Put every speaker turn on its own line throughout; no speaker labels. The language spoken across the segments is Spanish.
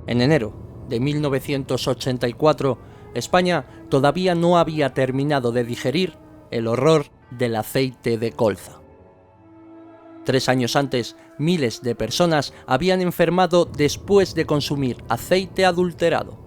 En enero de 1984, España todavía no había terminado de digerir el horror del aceite de colza. 3 años antes, miles de personas habían enfermado después de consumir aceite adulterado.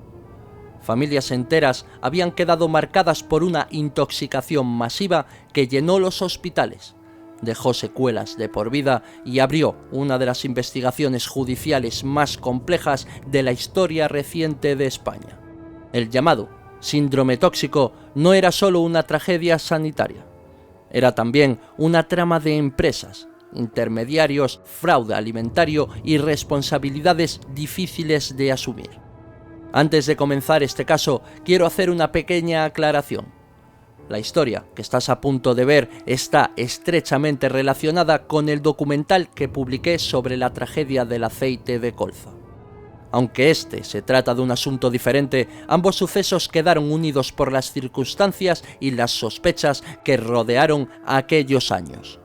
Familias enteras habían quedado marcadas por una intoxicación masiva que llenó los hospitales, dejó secuelas de por vida y abrió una de las investigaciones judiciales más complejas de la historia reciente de España. El llamado síndrome tóxico no era solo una tragedia sanitaria, era también una trama de empresas, intermediarios, fraude alimentario y responsabilidades difíciles de asumir. Antes de comenzar este caso, quiero hacer una pequeña aclaración. La historia que estás a punto de ver está estrechamente relacionada con el documental que publiqué sobre la tragedia del aceite de colza. Aunque este se trata de un asunto diferente, ambos sucesos quedaron unidos por las circunstancias y las sospechas que rodearon aquellos años.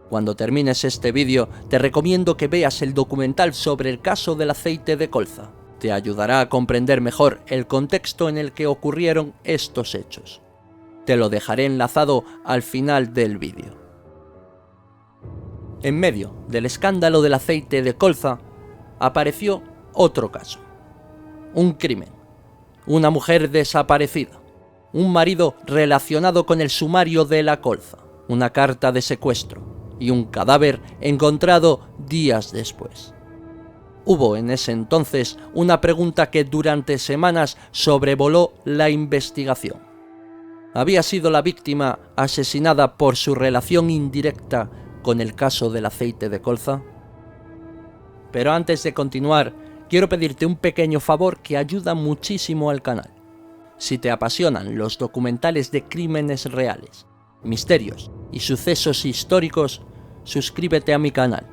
Cuando termines este vídeo, te recomiendo que veas el documental sobre el caso del aceite de colza. Te ayudará a comprender mejor el contexto en el que ocurrieron estos hechos. Te lo dejaré enlazado al final del vídeo. En medio del escándalo del aceite de colza, apareció otro caso. Un crimen. Una mujer desaparecida. Un marido relacionado con el sumario de la colza. Una carta de secuestro. Y un cadáver encontrado días después. Hubo en ese entonces una pregunta que durante semanas sobrevoló la investigación. ¿Había sido la víctima asesinada por su relación indirecta con el caso del aceite de colza? Pero antes de continuar, quiero pedirte un pequeño favor que ayuda muchísimo al canal. Si te apasionan los documentales de crímenes reales, misterios y sucesos históricos, suscríbete a mi canal.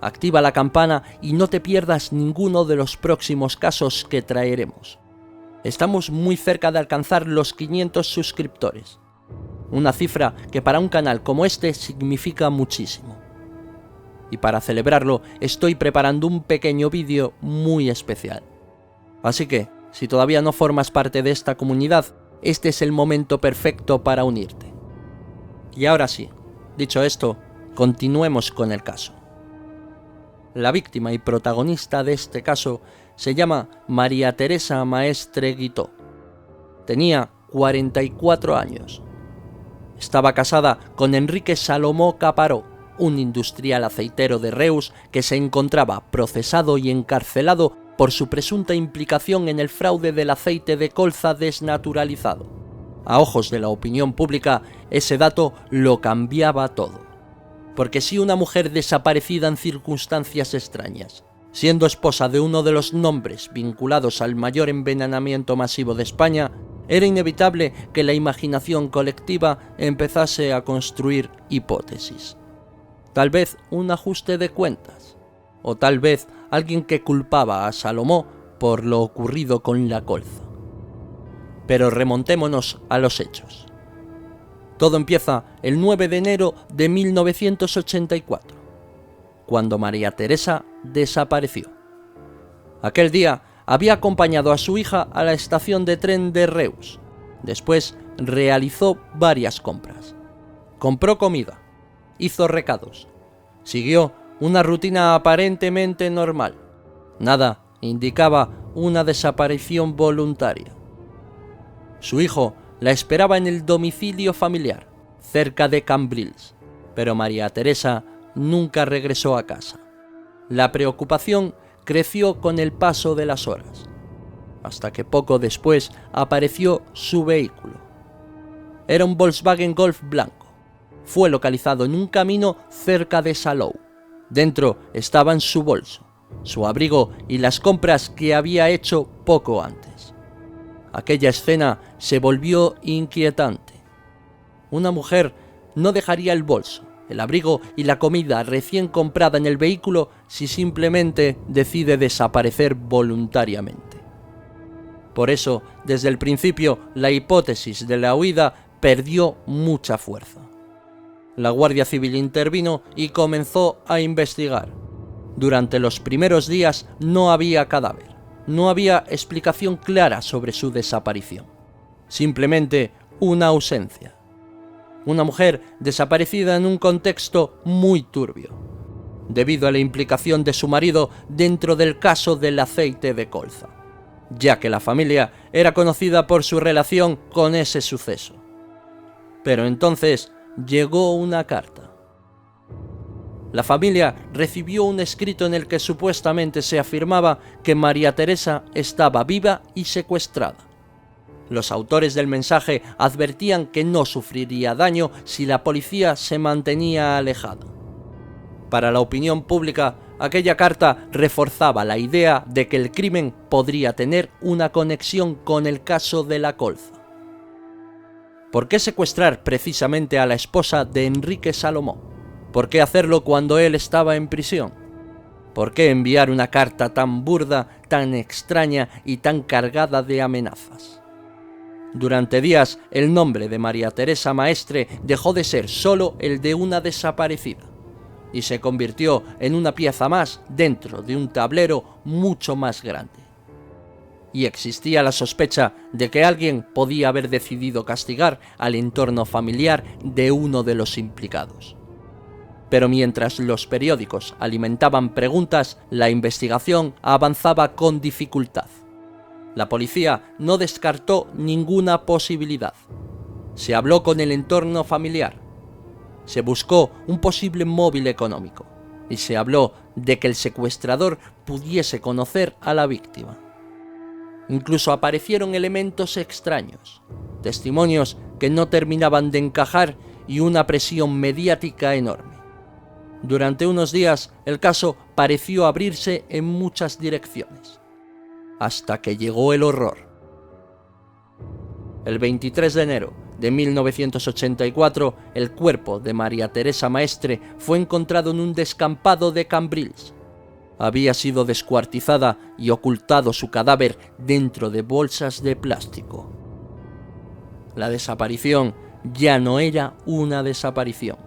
Activa la campana y no te pierdas ninguno de los próximos casos que traeremos. Estamos muy cerca de alcanzar los 500 suscriptores, una cifra que para un canal como este significa muchísimo. Y para celebrarlo estoy preparando un pequeño vídeo muy especial. Así que, si todavía no formas parte de esta comunidad, este es el momento perfecto para unirte. Y ahora sí, dicho esto, continuemos con el caso. La víctima y protagonista de este caso se llama María Teresa Maestre Guitó. Tenía 44 años. Estaba casada con Enrique Salomó Caparó, un industrial aceitero de Reus que se encontraba procesado y encarcelado por su presunta implicación en el fraude del aceite de colza desnaturalizado. A ojos de la opinión pública, ese dato lo cambiaba todo. Porque si una mujer desaparecida en circunstancias extrañas, siendo esposa de uno de los nombres vinculados al mayor envenenamiento masivo de España, era inevitable que la imaginación colectiva empezase a construir hipótesis. Tal vez un ajuste de cuentas, o tal vez alguien que culpaba a Salomó por lo ocurrido con la colza. Pero remontémonos a los hechos. Todo empieza el 9 de enero de 1984, cuando María Teresa desapareció. Aquel día había acompañado a su hija a la estación de tren de Reus. Después realizó varias compras. Compró comida, hizo recados, siguió una rutina aparentemente normal. Nada indicaba una desaparición voluntaria. Su hijo la esperaba en el domicilio familiar, cerca de Cambrils, pero María Teresa nunca regresó a casa. La preocupación creció con el paso de las horas, hasta que poco después apareció su vehículo. Era un Volkswagen Golf blanco. Fue localizado en un camino cerca de Salou. Dentro estaban su bolso, su abrigo y las compras que había hecho poco antes. Aquella escena se volvió inquietante. Una mujer no dejaría el bolso, el abrigo y la comida recién comprada en el vehículo si simplemente decide desaparecer voluntariamente. Por eso, desde el principio, la hipótesis de la huida perdió mucha fuerza. La Guardia Civil intervino y comenzó a investigar. Durante los primeros días no había cadáver. no había explicación clara sobre su desaparición. Simplemente una ausencia. Una mujer desaparecida en un contexto muy turbio, debido a la implicación de su marido dentro del caso del aceite de colza, ya que la familia era conocida por su relación con ese suceso. Pero entonces llegó una carta. La familia recibió un escrito en el que supuestamente se afirmaba que María Teresa estaba viva y secuestrada. Los autores del mensaje advertían que no sufriría daño si la policía se mantenía alejada. Para la opinión pública, aquella carta reforzaba la idea de que el crimen podría tener una conexión con el caso de la colza. ¿Por qué secuestrar precisamente a la esposa de Enrique Salomó? ¿Por qué hacerlo cuando él estaba en prisión? ¿Por qué enviar una carta tan burda, tan extraña y tan cargada de amenazas? Durante días, el nombre de María Teresa Maestre dejó de ser solo el de una desaparecida y se convirtió en una pieza más dentro de un tablero mucho más grande. Y existía la sospecha de que alguien podía haber decidido castigar al entorno familiar de uno de los implicados. Pero mientras los periódicos alimentaban preguntas, la investigación avanzaba con dificultad. La policía no descartó ninguna posibilidad. Se habló con el entorno familiar. Se buscó un posible móvil económico. Y se habló de que el secuestrador pudiese conocer a la víctima. Incluso aparecieron elementos extraños, testimonios que no terminaban de encajar y una presión mediática enorme. Durante unos días, el caso pareció abrirse en muchas direcciones, hasta que llegó el horror. El 23 de enero de 1984, el cuerpo de María Teresa Maestre fue encontrado en un descampado de Cambrils. Había sido descuartizada y ocultado su cadáver dentro de bolsas de plástico. La desaparición ya no era una desaparición.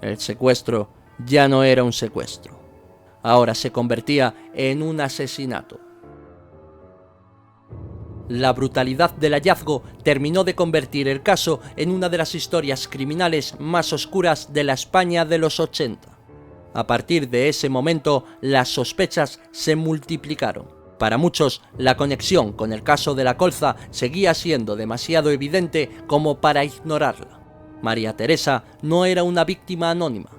El secuestro ya no era un secuestro. Ahora se convertía en un asesinato. La brutalidad del hallazgo terminó de convertir el caso en una de las historias criminales más oscuras de la España de los 80. A partir de ese momento, las sospechas se multiplicaron. Para muchos, la conexión con el caso de la colza seguía siendo demasiado evidente como para ignorarla. María Teresa no era una víctima anónima.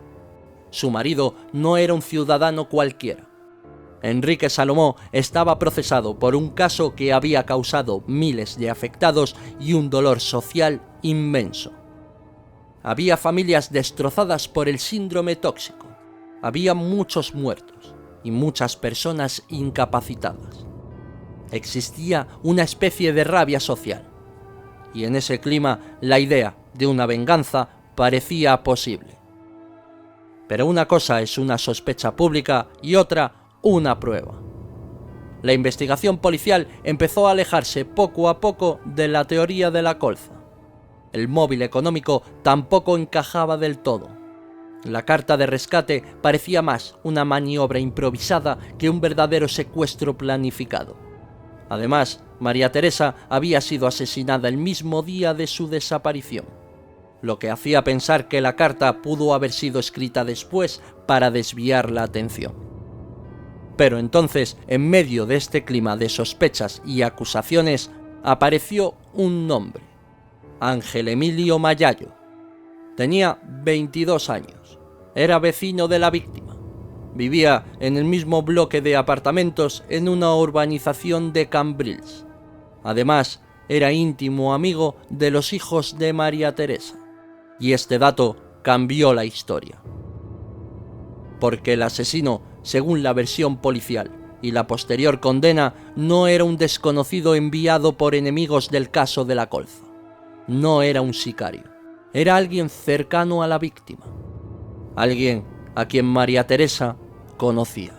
Su marido no era un ciudadano cualquiera. Enrique Salomó estaba procesado por un caso que había causado miles de afectados y un dolor social inmenso. Había familias destrozadas por el síndrome tóxico. Había muchos muertos y muchas personas incapacitadas. Existía una especie de rabia social. Y en ese clima, la idea de una venganza parecía posible. Pero una cosa es una sospecha pública y otra una prueba. La investigación policial empezó a alejarse poco a poco de la teoría de la colza. El móvil económico tampoco encajaba del todo. La carta de rescate parecía más una maniobra improvisada que un verdadero secuestro planificado. Además, María Teresa había sido asesinada el mismo día de su desaparición, lo que hacía pensar que la carta pudo haber sido escrita después para desviar la atención. Pero entonces, en medio de este clima de sospechas y acusaciones, apareció un nombre: Ángel Emilio Mayallo. Tenía 22 años, era vecino de la víctima, vivía en el mismo bloque de apartamentos en una urbanización de Cambrils. Además, era íntimo amigo de los hijos de María Teresa, y este dato cambió la historia. Porque el asesino, según la versión policial y la posterior condena, no era un desconocido enviado por enemigos del caso de la colza. No era un sicario. Era alguien cercano a la víctima. Alguien a quien María Teresa conocía.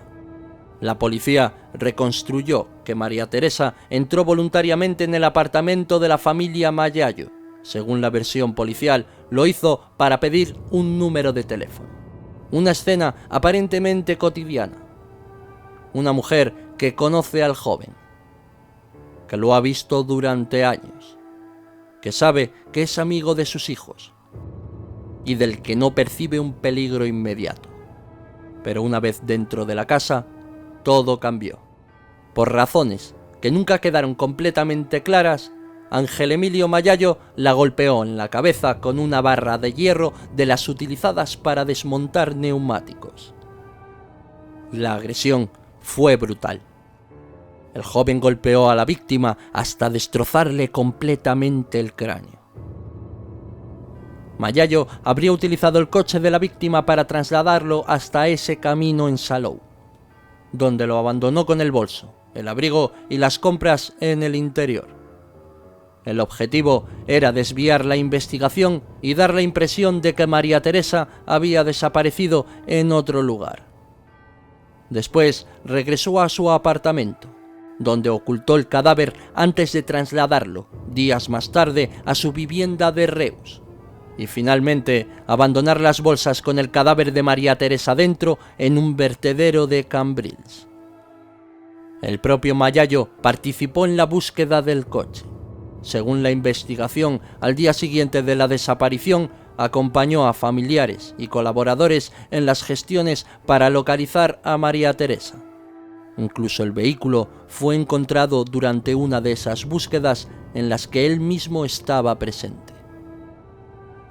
La policía reconstruyó que María Teresa entró voluntariamente en el apartamento de la familia Mayallo. Según la versión policial, lo hizo para pedir un número de teléfono. Una escena aparentemente cotidiana. Una mujer que conoce al joven que lo ha visto durante años, que sabe que es amigo de sus hijos y del que no percibe un peligro inmediato. Pero una vez dentro de la casa, todo cambió. Por razones que nunca quedaron completamente claras, Ángel Emilio Mayallo la golpeó en la cabeza con una barra de hierro de las utilizadas para desmontar neumáticos. La agresión fue brutal. El joven golpeó a la víctima hasta destrozarle completamente el cráneo. Mayallo habría utilizado el coche de la víctima para trasladarlo hasta ese camino en Salou, donde lo abandonó con el bolso, el abrigo y las compras en el interior. El objetivo era desviar la investigación y dar la impresión de que María Teresa había desaparecido en otro lugar. Después regresó a su apartamento, donde ocultó el cadáver antes de trasladarlo, días más tarde, a su vivienda de Reus, y finalmente abandonar las bolsas con el cadáver de María Teresa dentro en un vertedero de Cambrils. El propio Mayallo participó en la búsqueda del coche. Según la investigación, al día siguiente de la desaparición, acompañó a familiares y colaboradores en las gestiones para localizar a María Teresa. Incluso el vehículo fue encontrado durante una de esas búsquedas en las que él mismo estaba presente.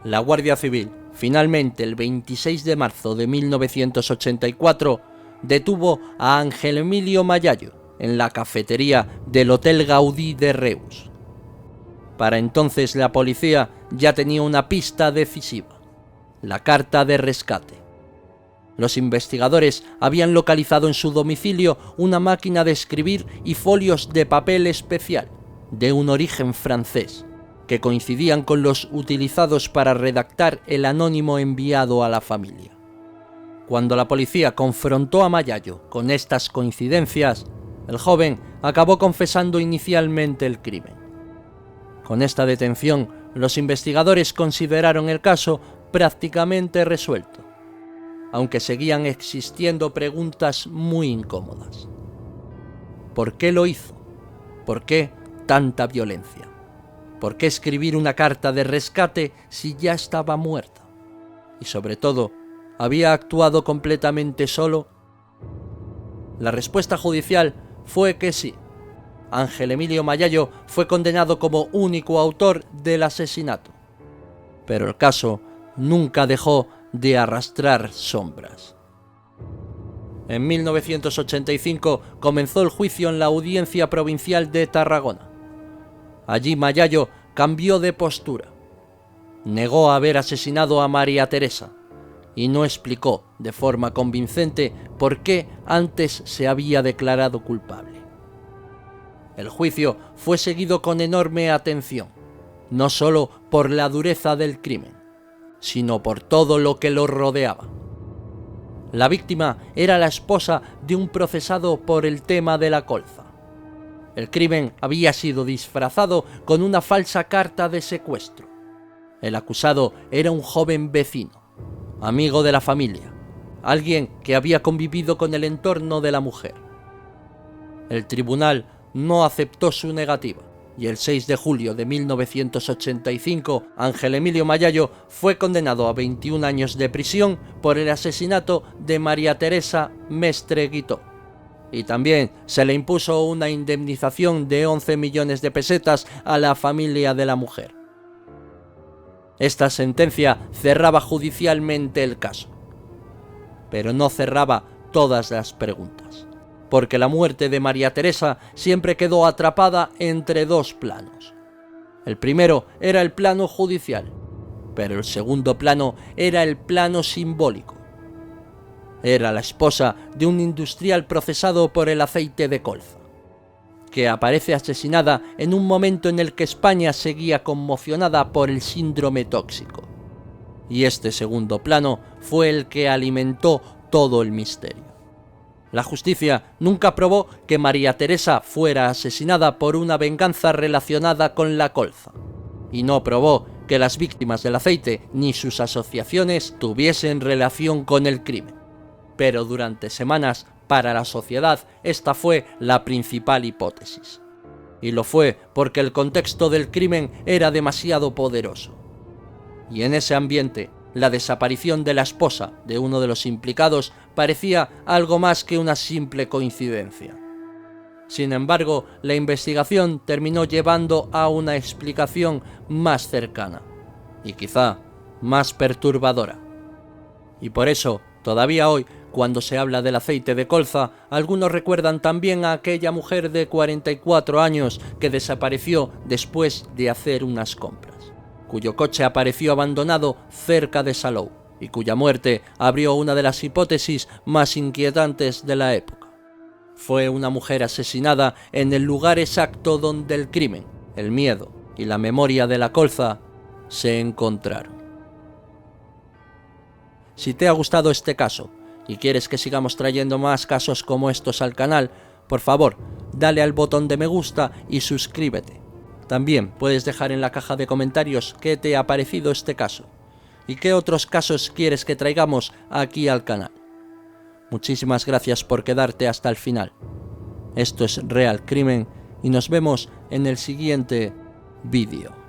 La Guardia Civil, finalmente el 26 de marzo de 1984, detuvo a Ángel Emilio Mayallo en la cafetería del Hotel Gaudí de Reus. Para entonces la policía ya tenía una pista decisiva: la carta de rescate. Los investigadores habían localizado en su domicilio una máquina de escribir y folios de papel especial, de un origen francés, que coincidían con los utilizados para redactar el anónimo enviado a la familia. Cuando la policía confrontó a Mayallo con estas coincidencias, el joven acabó confesando inicialmente el crimen. Con esta detención, los investigadores consideraron el caso prácticamente resuelto, aunque seguían existiendo preguntas muy incómodas. ¿Por qué lo hizo? ¿Por qué tanta violencia? ¿Por qué escribir una carta de rescate si ya estaba muerta? Y sobre todo, ¿había actuado completamente solo? La respuesta judicial fue que sí. Ángel Emilio Mayallo fue condenado como único autor del asesinato. Pero el caso nunca dejó de arrastrar sombras. En 1985 comenzó el juicio en la Audiencia Provincial de Tarragona. Allí Mayallo cambió de postura. Negó haber asesinado a María Teresa y no explicó de forma convincente por qué antes se había declarado culpable. El juicio fue seguido con enorme atención, no solo por la dureza del crimen, sino por todo lo que lo rodeaba. La víctima era la esposa de un procesado por el tema de la colza. El crimen había sido disfrazado con una falsa carta de secuestro. El acusado era un joven vecino, amigo de la familia, alguien que había convivido con el entorno de la mujer. El tribunal no aceptó su negativa y el 6 de julio de 1985 Ángel Emilio Mayallo fue condenado a 21 años de prisión por el asesinato de María Teresa Mestre Guitó, y también se le impuso una indemnización de 11 millones de pesetas a la familia de la mujer. Esta sentencia cerraba judicialmente el caso, pero no cerraba todas las preguntas, porque la muerte de María Teresa siempre quedó atrapada entre dos planos. El primero era el plano judicial, pero el segundo plano era el plano simbólico. Era la esposa de un industrial procesado por el aceite de colza, que aparece asesinada en un momento en el que España seguía conmocionada por el síndrome tóxico. Y este segundo plano fue el que alimentó todo el misterio. La justicia nunca probó que María Teresa fuera asesinada por una venganza relacionada con la colza, y no probó que las víctimas del aceite ni sus asociaciones tuviesen relación con el crimen. Pero durante semanas, para la sociedad, esta fue la principal hipótesis. y lo fue porque el contexto del crimen era demasiado poderoso. Y en ese ambiente, la desaparición de la esposa de uno de los implicados parecía algo más que una simple coincidencia. Sin embargo, la investigación terminó llevando a una explicación más cercana, y quizá más perturbadora. Y por eso, todavía hoy, cuando se habla del aceite de colza, algunos recuerdan también a aquella mujer de 44 años que desapareció después de hacer unas compras, cuyo coche apareció abandonado cerca de Salou, y cuya muerte abrió una de las hipótesis más inquietantes de la época. Fue una mujer asesinada en el lugar exacto donde el crimen, el miedo y la memoria de la colza se encontraron. Si te ha gustado este caso y quieres que sigamos trayendo más casos como estos al canal, por favor, dale al botón de me gusta y suscríbete. También puedes dejar en la caja de comentarios qué te ha parecido este caso y qué otros casos quieres que traigamos aquí al canal. Muchísimas gracias por quedarte hasta el final. Esto es Real Crimen y nos vemos en el siguiente vídeo.